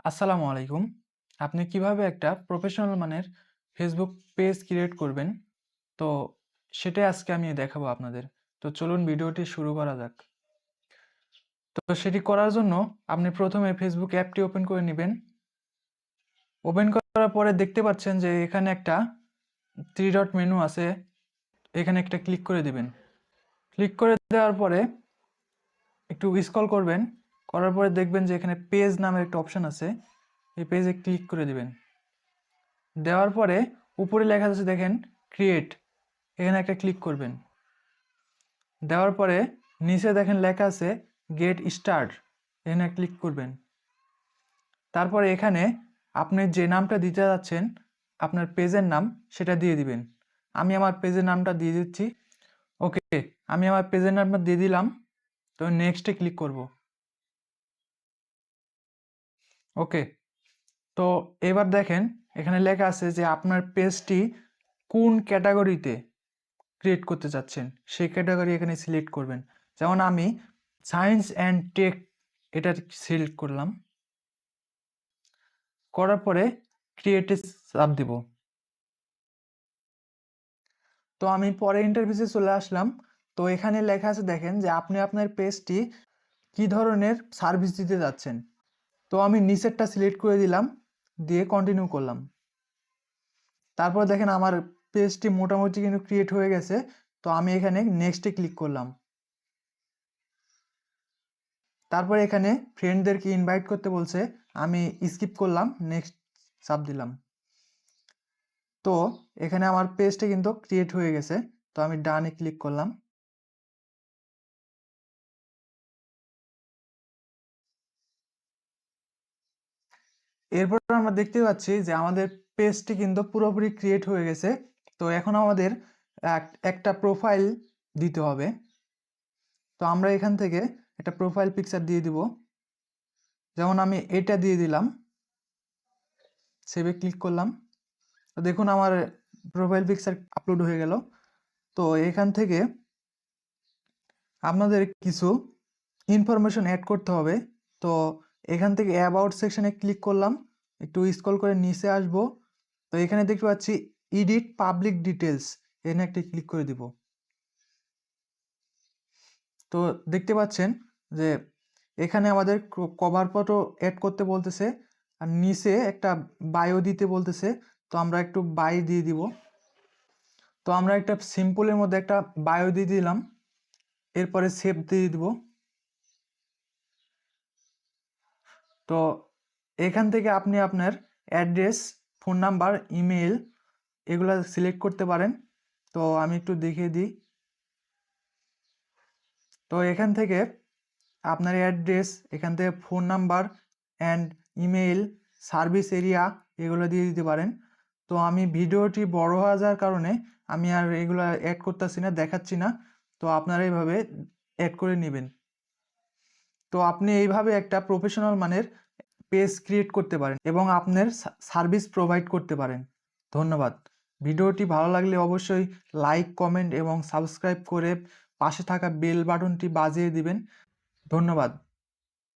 আসসালামু আলাইকুম। আপনি কিভাবে একটা প্রফেশনাল মানের ফেসবুক পেজ ক্রিয়েট করবেন, তো সেটাই আজকে আমি দেখাবো আপনাদের। তো চলুন ভিডিওটি শুরু করা যাক। তো সেটি করার জন্য আপনি প্রথমে ফেসবুক অ্যাপটি ওপেন করে নেবেন। ওপেন করার পরে দেখতে পাচ্ছেন যে এখানে একটা 3 ডট মেনু আছে, এখানে একটা ক্লিক করে দিবেন। ক্লিক করে দেওয়ার পরে একটু স্ক্রল করবেন, করার পরে দেখবেন যে এখানে পেজ নামের একটা অপশন আছে, এই পেজে ক্লিক করে দিবেন। দেওয়ার পরে উপরে লেখা আছে দেখেন ক্রিয়েট, এখানে একটা ক্লিক করবেন। দেওয়ার পরে নিচে দেখেন লেখা আছে গেট স্টার্ট, এখানে ক্লিক করবেন। তারপরে এখানে আপনি যে নামটা দিতে যাচ্ছেন আপনার পেজের নাম সেটা দিয়ে দিবেন। আমি আমার পেজের নামটা দিয়ে দিচ্ছি। ওকে, আমি আমার পেজের নামটা দিয়ে দিলাম। তো নেক্সটে ক্লিক করব। ওকে, তো এবার দেখেন এখানে লেখা আছে যে আপনার পেজটি কোন ক্যাটাগরিতে ক্রিয়েট করতে চাচ্ছেন সেই ক্যাটাগরি এখানে সিলেক্ট করবেন। যেমন আমি সায়েন্স অ্যান্ড টেক এটা সিলেক্ট করলাম। করার পরে ক্রিয়েটে চাপ দিব। তো আমি পরে ইন্টারফেসে চলে আসলাম। তো এখানে লেখা আছে দেখেন যে আপনি আপনার পেজটি কি ধরনের সার্ভিস দিতে যাচ্ছেন। তো আমি নিচেরটা সিলেক্ট করে দিলাম, দিয়ে কন্টিনিউ করলাম। তারপর দেখেন আমার পেজটি মোটামুটি কিন্তু ক্রিয়েট হয়ে গেছে। তো আমি এখানে নেক্সটে ক্লিক করলাম। তারপরে এখানে ফ্রেন্ডদেরকে ইনভাইট করতে বলছে, আমি স্কিপ করলাম, নেক্সট চাপ দিলাম। তো এখানে আমার পেজটা কিন্তু ক্রিয়েট হয়ে গেছে। তো আমি ডানে ক্লিক করলাম। এরপর আমরা দেখতে পাচ্ছি যে আমাদের পেজটি কিন্তু পুরোপুরি ক্রিয়েট হয়ে গেছে। তো এখন আমাদের একটা প্রোফাইল দিতে হবে। তো আমরা এখান থেকে একটা প্রোফাইল পিকচার দিয়ে দিব। যেমন আমি এটা দিয়ে দিলাম, সেভে ক্লিক করলাম। তো দেখুন আমার প্রোফাইল পিকচার আপলোড হয়ে গেল। তো এখান থেকে আপনাদের কিছু ইনফরমেশন অ্যাড করতে হবে। তো এখান থেকে অ্যাবাউট সেকশনে ক্লিক করলাম, একটু স্ক্রল করে নিচে আসব। তো এখানে দেখতে পাচ্ছি এডিট পাবলিক ডিটেলস, এখানে একটা ক্লিক করে দিব। তো দেখতে পাচ্ছেন যে এখানে আমাদের কভার ফটো অ্যাড করতে বলতেছে, আর নিচে একটা বায়ো দিতে বলতেছে। তো আমরা একটু বায়ো দিয়ে দিব। তো আমরা একটা সিম্পলের মধ্যে একটা বায়ো দিয়ে দিলাম, এরপরে সেভ দিয়ে দিব। তো এখান থেকে আপনি আপনার অ্যাড্রেস, ফোন নাম্বার, ইমেল এগুলো সিলেক্ট করতে পারেন। তো আমি একটু দেখিয়ে দিই। তো এখান থেকে আপনার অ্যাড্রেস, এখান থেকে phone number and email, service area এগুলো দিয়ে দিতে পারেন। তো আমি ভিডিওটি বড় হয়ে যাওয়ার কারণে আমি আর এগুলো অ্যাড করতেছি না, দেখাচ্ছি না। তো আপনারা এইভাবে অ্যাড করে নেবেন। তো আপনি এইভাবে একটা প্রফেশনাল মানের পেজ ক্রিয়েট করতে পারেন এবং আপনার সার্ভিস প্রোভাইড করতে পারেন। ধন্যবাদ। ভিডিওটি ভালো লাগলে অবশ্যই লাইক, কমেন্ট এবং সাবস্ক্রাইব করে পাশে থাকা বেল বাটনটি বাজিয়ে দিবেন। ধন্যবাদ।